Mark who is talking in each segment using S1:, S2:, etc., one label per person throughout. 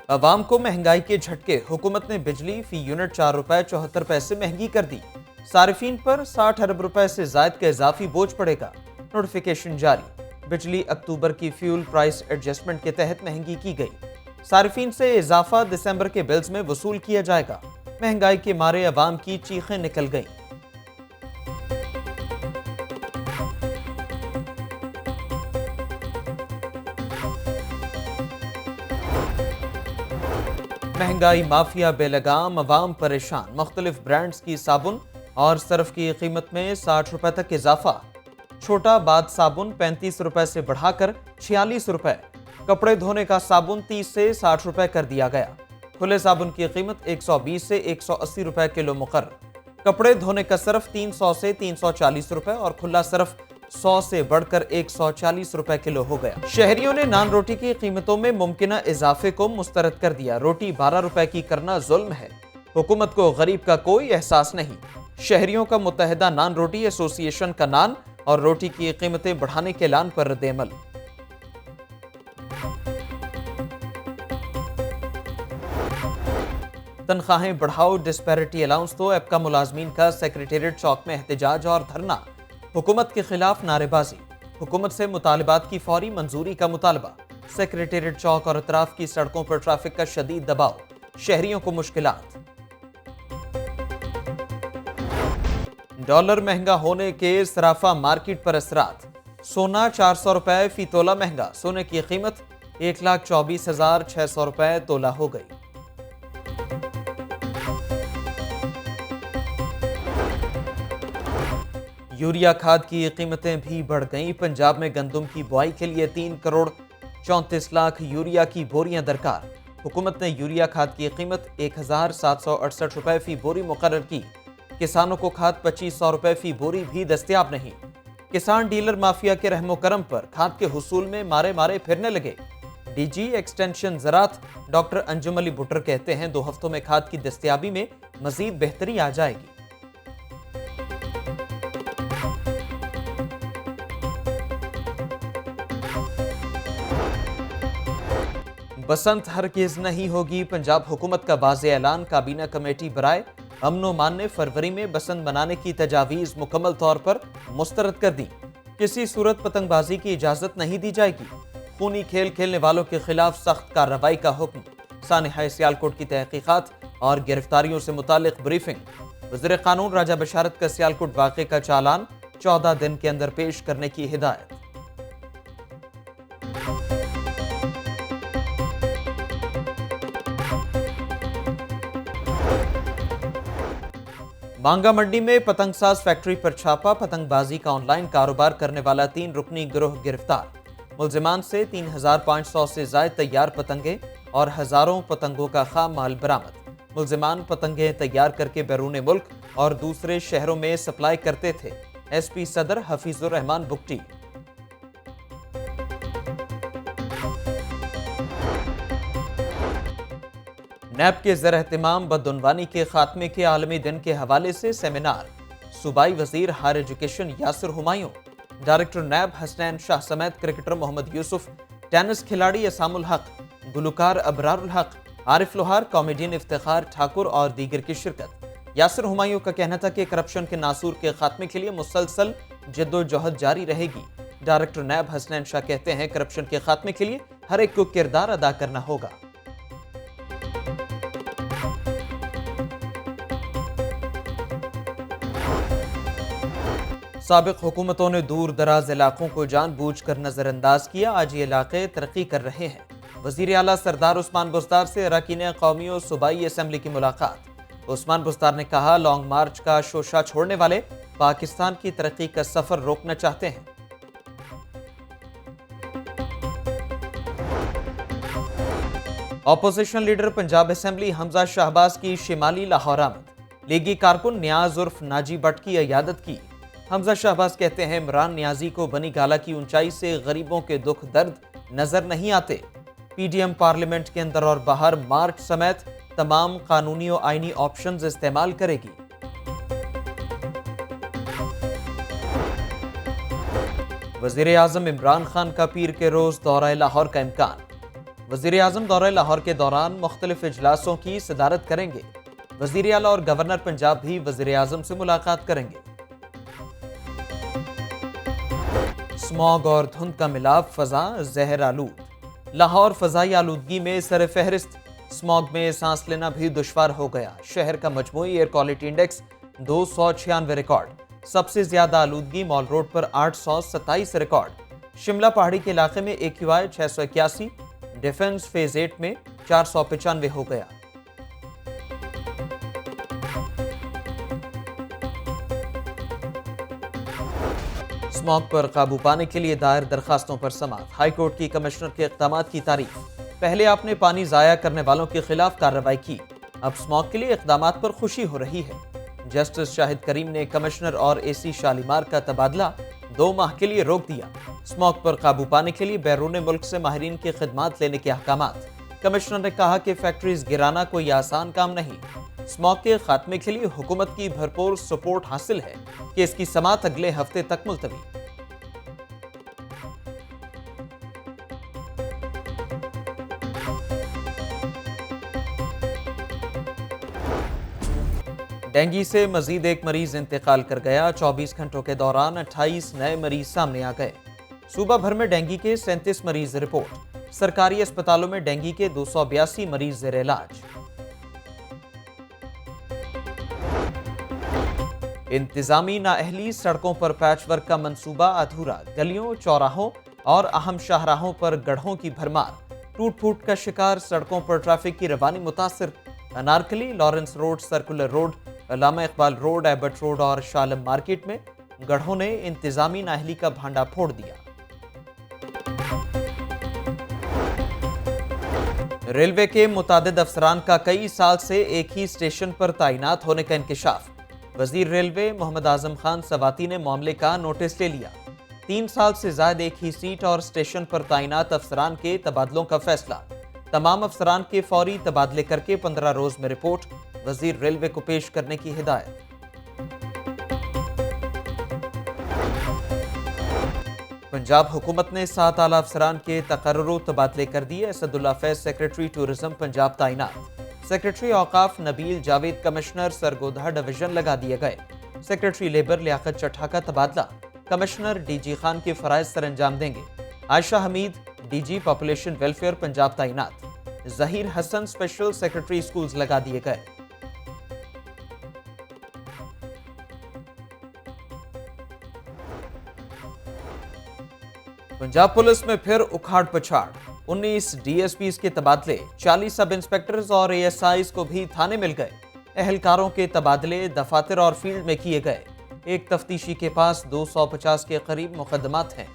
S1: عوام کو مہنگائی کے جھٹکے، حکومت نے بجلی فی یونٹ 4 روپے 74 پیسے مہنگی کر دی۔ صارفین پر 60 ارب روپے سے زائد کا اضافی بوجھ پڑے گا، نوٹیفیکیشن جاری۔ بجلی اکتوبر کی فیول پرائس ایڈجسٹمنٹ کے تحت مہنگی کی گئی۔ صارفین سے اضافہ دسمبر کے بلز میں وصول کیا جائے گا۔ مہنگائی کے مارے عوام کی چیخیں نکل گئیں۔ مہنگائی مافیا بے لگام، عوام پریشان۔ مختلف برانڈز کی صابن اور صرف کی قیمت میں 60 روپے تک اضافہ۔ چھوٹا باد صابن 35 روپے سے بڑھا کر 46 روپے۔ کپڑے دھونے کا صابن 30 سے 60 روپے کر دیا گیا۔ کھلے صابن کی قیمت 120 سے 180 روپے کلو مقرر۔ کپڑے دھونے کا صرف 300 سے 340 روپے اور کھلا صرف 100 سے بڑھ کر 140 روپے کلو ہو گیا۔ شہریوں نے نان روٹی کی قیمتوں میں ممکنہ اضافے کو مسترد کر دیا۔ روٹی 12 روپے کی کرنا ظلم ہے، حکومت کو غریب کا کوئی احساس نہیں۔ شہریوں کا متحدہ نان روٹی ایسوسی ایشن کا نان اور روٹی کی قیمتیں بڑھانے کے اعلان پر رد عمل۔ تنخواہیں بڑھاؤ، ڈسپیرٹی الاؤنس تو ایپکا ملازمین کا سیکریٹریٹ چوک میں احتجاج اور دھرنا۔ حکومت کے خلاف نعرے بازی۔ حکومت سے مطالبات کی فوری منظوری کا مطالبہ۔ سیکریٹریٹ چوک اور اطراف کی سڑکوں پر ٹریفک کا شدید دباؤ، شہریوں کو مشکلات۔ ڈالر مہنگا ہونے کے صرافہ مارکیٹ پر اثرات۔ سونا 400 روپے فی تولہ مہنگا، سونے کی قیمت 1,24,600 روپے تولہ ہو گئی۔ یوریا کھاد کی قیمتیں بھی بڑھ گئیں۔ پنجاب میں گندم کی بوائی کے لیے 3 کروڑ 34 لاکھ یوریا کی بوریاں درکار۔ حکومت نے یوریا کھاد کی قیمت 1,768 روپے فی بوری مقرر کی۔ کسانوں کو کھاد 2,500 روپے فی بوری بھی دستیاب نہیں۔ کسان ڈیلر مافیا کے رحم و کرم پر کھاد کے حصول میں مارے پھرنے لگے۔ ڈی جی ایکسٹینشن زراعت ڈاکٹر انجم علی بھٹر کہتے ہیں 2 ہفتوں میں کھاد کی دستیابی میں مزید بہتری آ جائے گی۔ بسنت ہرگز نہیں ہوگی، پنجاب حکومت کا واضح اعلان۔ کابینہ کمیٹی برائے امن و امان نے فروری میں بسنت منانے کی تجاویز مکمل طور پر مسترد کر دی۔ کسی صورت پتنگ بازی کی اجازت نہیں دی جائے گی۔ خونی کھیل کھیلنے والوں کے خلاف سخت کارروائی کا حکم۔ سانحہ سیالکوٹ کی تحقیقات اور گرفتاریوں سے متعلق بریفنگ۔ وزیر قانون راجہ بشارت کا سیالکوٹ واقعے کا چالان 14 دن کے اندر پیش کرنے کی ہدایت۔ مانگا منڈی میں پتنگ ساز فیکٹری پر چھاپا، پتنگ بازی کا آن لائن کاروبار کرنے والا 3 رکنی گروہ گرفتار۔ ملزمان سے 3,500 سے زائد تیار پتنگیں اور ہزاروں پتنگوں کا خام مال برآمد۔ ملزمان پتنگیں تیار کر کے بیرون ملک اور دوسرے شہروں میں سپلائی کرتے تھے۔ ایس پی صدر حفیظ الرحمان بگٹی۔ نیب کے زیر اہتمام بدعنوانی کے خاتمے کے عالمی دن کے حوالے سے سیمینار۔ صوبائی وزیر higher education Yasir Humayun, director NAB Hasnain Shah سمیت کرکٹر محمد یوسف، ٹینس کھلاڑی اسام الحق، گلوکار ابرار الحق، عارف لوہار، کامیڈین افتخار ٹھاکر اور دیگر کی شرکت۔ یاسر ہمایوں کا کہنا تھا کہ کرپشن کے ناسور کے خاتمے کے لیے مسلسل جد و جہد جاری رہے گی۔ ڈائریکٹر نیب حسنین شاہ کہتے ہیں کرپشن کے خاتمے کے لیے ہر ایک کو کردار ادا کرنا ہوگا۔ سابق حکومتوں نے دور دراز علاقوں کو جان بوجھ کر نظر انداز کیا، آج یہ علاقے ترقی کر رہے ہیں۔ وزیر اعلیٰ سردار عثمان بزدار سے اراکین قومی و صوبائی اسمبلی کی ملاقات۔ عثمان بزدار نے کہا لانگ مارچ کا شوشہ چھوڑنے والے پاکستان کی ترقی کا سفر روکنا چاہتے ہیں۔ اپوزیشن لیڈر پنجاب اسمبلی حمزہ شہباز کی شمالی لاہور آمد، لیگی کارکن نیاز عرف ناجی بٹ کی عیادت کی۔ حمزہ شہباز کہتے ہیں عمران نیازی کو بنی گالہ کی اونچائی سے غریبوں کے دکھ درد نظر نہیں آتے۔ پی ڈی ایم پارلیمنٹ کے اندر اور باہر مارچ سمیت تمام قانونی و آئینی آپشنز استعمال کرے گی۔ وزیر اعظم عمران خان کا پیر کے روز دورہ لاہور کا امکان۔ وزیر اعظم دورہ لاہور کے دوران مختلف اجلاسوں کی صدارت کریں گے۔ وزیر اعلیٰ اور گورنر پنجاب بھی وزیر اعظم سے ملاقات کریں گے۔ اسموگ اور دھند کا ملاپ، فضا زہر آلود۔ لاہور فضائی آلودگی میں سر فہرست، اسموگ میں سانس لینا بھی دشوار ہو گیا۔ شہر کا مجموعی ایئر کوالٹی انڈیکس 296 ریکارڈ۔ سب سے زیادہ آلودگی مال روڈ پر 827 ریکارڈ۔ شملہ پہاڑی کے علاقے میں AQI 681، ڈیفنس فیز 8 میں 495 ہو گیا۔ اسموگ پر قابو پانے کے لیے دائر درخواستوں پر سماعت۔ ہائی کورٹ کی کمشنر کے اقدامات کی تعریف۔ پہلے آپ نے پانی ضائع کرنے والوں کے خلاف کارروائی کی، اب اسموگ کے لیے اقدامات پر خوشی ہو رہی ہے۔ جسٹس شاہد کریم نے کمشنر اور AC شالیمار کا تبادلہ 2 ماہ کے لیے روک دیا۔ اسموگ پر قابو پانے کے لیے بیرون ملک سے ماہرین کی خدمات لینے کے احکامات۔ کمشنر نے کہا کہ فیکٹریز گرانا کوئی آسان کام نہیں۔ اسموگ کے خاتمے کے لیے حکومت کی بھرپور سپورٹ حاصل ہے کہ اس کی سماعت اگلے ہفتے تک ملتوی۔ ڈینگی سے مزید ایک مریض انتقال کر گیا۔ 24 گھنٹوں کے دوران 28 نئے مریض سامنے آ گئے۔ صوبہ بھر میں ڈینگی کے 37 مریض رپورٹ۔ سرکاری اسپتالوں میں ڈینگی کے 282 مریض زیر علاج۔ انتظامی نااہلی، سڑکوں پر پیچ ورک کا منصوبہ ادھورا۔ گلیوں، چوراہوں اور اہم شاہراہوں پر گڑھوں کی بھرمار۔ ٹوٹ پھوٹ کا شکار، سڑکوں پر ٹریفک کی روانی متاثر۔ Anarkali, Lawrence road, circular road, علامہ اقبال روڈ، ایبٹ روڈ اور شالم مارکیٹ میں گڑھوں نے انتظامی نااہلی کا بھانڈا پھوڑ دیا۔ ریلوے کے متعدد افسران کا کئی سال سے ایک ہی اسٹیشن پر تعینات ہونے کا انکشاف۔ وزیر ریلوے محمد اعظم خان سواتی نے معاملے کا نوٹس لے لیا۔ 3 سال سے زائد ایک ہی سیٹ اور اسٹیشن پر تعینات افسران کے تبادلوں کا فیصلہ۔ تمام افسران کے فوری تبادلے کر کے 15 روز میں رپورٹ وزیر ریلوے کو پیش کرنے کی ہدایت۔ پنجاب حکومت نے 7 اعلیٰ افسران کے تقرر و تبادلے کر دیے۔ اسد اللہ فیض سیکریٹری ٹورزم پنجاب تعینات۔ سیکریٹری اوقاف نبیل جاوید کمشنر سرگودھا ڈویژن لگا دیے گئے۔ سیکریٹری لیبر لیاقت چٹھا کا تبادلہ۔ کمشنر DG خان کے فرائض سر انجام دیں گے۔ عائشہ حمید DG پاپولیشن ویلفیئر پنجاب تعینات۔ ظہیر حسن اسپیشل سیکریٹری اسکولز لگا دیے گئے۔ پنجاب پولیس میں پھر اکھاڑ پچھاڑ۔ 19 DSPs کے تبادلے، 40 سب انسپیکٹرز اور ASIs کو بھی تھانے مل گئے۔ اہلکاروں کے تبادلے دفاتر اور فیلڈ میں کیے گئے۔ ایک تفتیشی کے پاس 250 کے قریب مقدمات ہیں۔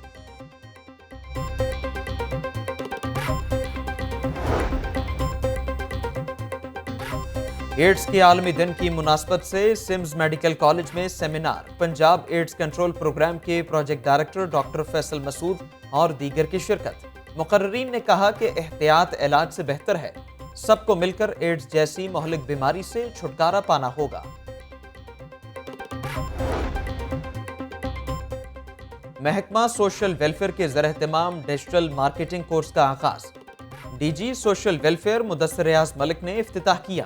S1: ایڈز کے عالمی دن کی مناسبت سے سمز میڈیکل کالج میں seminar. Punjab AIDS control program کے project director doctor Faisal Masood اور دیگر کی شرکت۔ مقررین نے کہا کہ احتیاط علاج سے بہتر ہے، سب کو مل کر ایڈز جیسی مہلک بیماری سے چھٹکارا پانا ہوگا۔ محکمہ سوشل ویلفیئر کے زیر اہتمام ڈیجیٹل مارکیٹنگ کورس کا آغاز۔ DG سوشل ویلفیئر مدثر ریاض ملک نے افتتاح کیا۔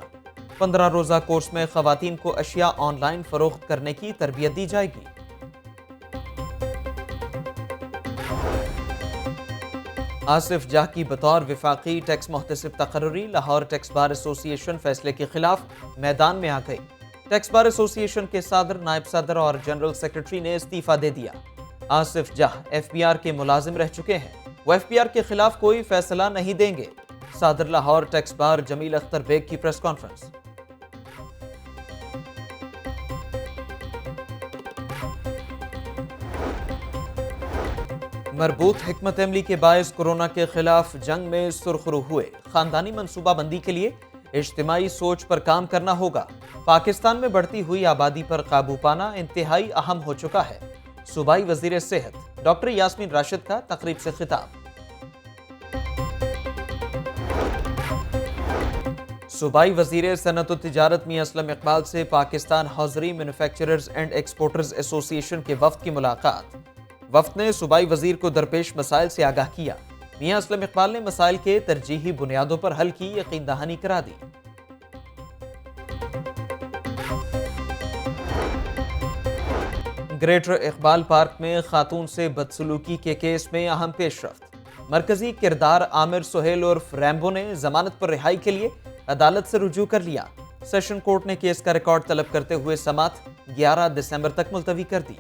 S1: 15 روزہ کورس میں خواتین کو اشیاء آن لائن فروخت کرنے کی تربیت دی جائے گی۔ آصف جاہ کی بطور وفاقی ٹیکس محتسب تقرری۔ لاہور ٹیکس بار ایسوسی ایشن فیصلے کے خلاف میدان میں آ گئی۔ ٹیکس بار ایسوسی ایشن کے صدر، نائب صدر اور جنرل سیکرٹری نے استعفیٰ دے دیا۔ آصف جاہ FBR کے ملازم رہ چکے ہیں، وہ FBR کے خلاف کوئی فیصلہ نہیں دیں گے۔ صدر لاہور ٹیکس بار جمیل اختر بیگ کی پریس کانفرنس۔ مربوط حکمت عملی کے باعث کورونا کے خلاف جنگ میں سرخرو ہوئے۔ خاندانی منصوبہ بندی کے لیے اجتماعی سوچ پر کام کرنا ہوگا۔ پاکستان میں بڑھتی ہوئی آبادی پر قابو پانا انتہائی اہم ہو چکا ہے۔ صوبائی وزیر صحت ڈاکٹر یاسمین راشد کا تقریب سے خطاب۔ صوبائی وزیر صنعت و تجارت میاں اسلم اقبال سے پاکستان حوزری مینوفیکچررز اینڈ ایکسپورٹرز ایسوسی ایشن کے وفد کی ملاقات۔ وفد نے صوبائی وزیر کو درپیش مسائل سے آگاہ کیا۔ میاں اسلم اقبال نے مسائل کے ترجیحی بنیادوں پر حل کی یقین دہانی کرا دی۔ گریٹر اقبال پارک میں خاتون سے بدسلوکی کے کیس میں اہم پیش رفت۔ مرکزی کردار عامر سہیل عرف ریمبو نے ضمانت پر رہائی کے لیے عدالت سے رجوع کر لیا۔ سیشن کورٹ نے کیس کا ریکارڈ طلب کرتے ہوئے سماعت 11 دسمبر تک ملتوی کر دی۔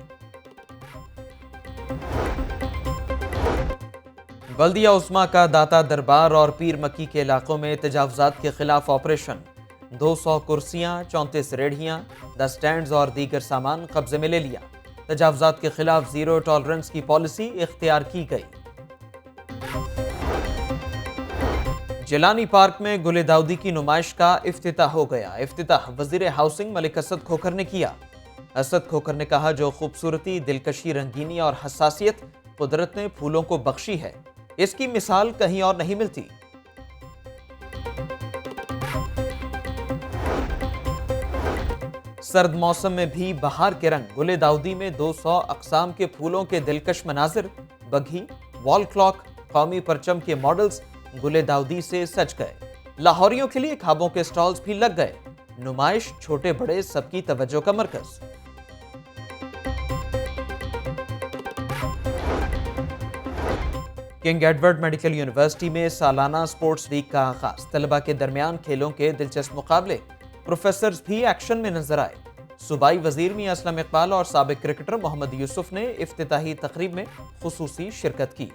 S1: بلدیہ عظمیٰ کا داتا دربار اور پیر مکی کے علاقوں میں تجاوزات کے خلاف آپریشن۔ 200 کرسیاں، 34 ریڑھیاں، 10 سٹینڈز اور دیگر سامان قبضے میں لے لیا۔ تجاوزات کے خلاف زیرو ٹالرنس کی پالیسی اختیار کی گئی۔ جیلانی پارک میں گل داؤدی کی نمائش کا افتتاح ہو گیا۔ افتتاح وزیر ہاؤسنگ ملک اسد کھوکھر نے کیا۔ اسد کھوکھر نے کہا، جو خوبصورتی، دلکشی، رنگینی اور حساسیت قدرت نے پھولوں کو بخشی ہے، اس کی مثال کہیں اور نہیں ملتی۔ سرد موسم میں بھی بہار کے رنگ۔ گل داؤدی میں 200 اقسام کے پھولوں کے دلکش مناظر، بگھی، وال کلاک، قومی پرچم کے ماڈلز گل داؤدی سے سج گئے۔ لاہوریوں کے لیے خوابوں کے سٹالز بھی لگ گئے۔ نمائش چھوٹے بڑے سب کی توجہ کا مرکز۔ کنگ ایڈورڈ میڈیکل یونیورسٹی میں سالانہ سپورٹس ویک کا آغاز۔ طلبہ کے درمیان کھیلوں کے دلچسپ مقابلے، پروفیسرز بھی ایکشن میں نظر آئے۔ صوبائی وزیر میاں اسلم اقبال اور سابق کرکٹر محمد یوسف نے افتتاحی تقریب میں خصوصی شرکت کی۔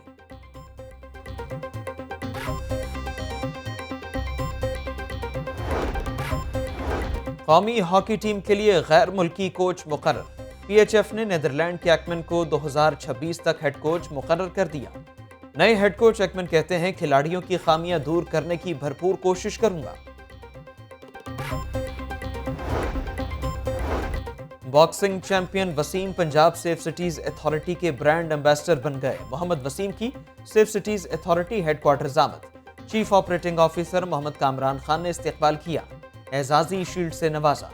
S1: قومی ہاکی ٹیم کے لیے غیر ملکی کوچ مقرر۔ پی ایچ ایف نے نیدرلینڈ کے ایکمن کو 2026 تک ہیڈ کوچ مقرر کر دیا۔ نئے ہیڈ کوچ ایکمن کہتے ہیں، کھلاڑیوں کی خامیاں دور کرنے کی بھرپور کوشش کروں گا۔ Boxing champion Waseem Punjab safe cities authority کے برانڈ ایمبیسڈر بن گئے۔ محمد وسیم کی safe cities authority headquarters آمد۔ Chief operating officer Muhammad Kamran Khan نے استقبال کیا، اعزازی شیلڈ سے نوازا۔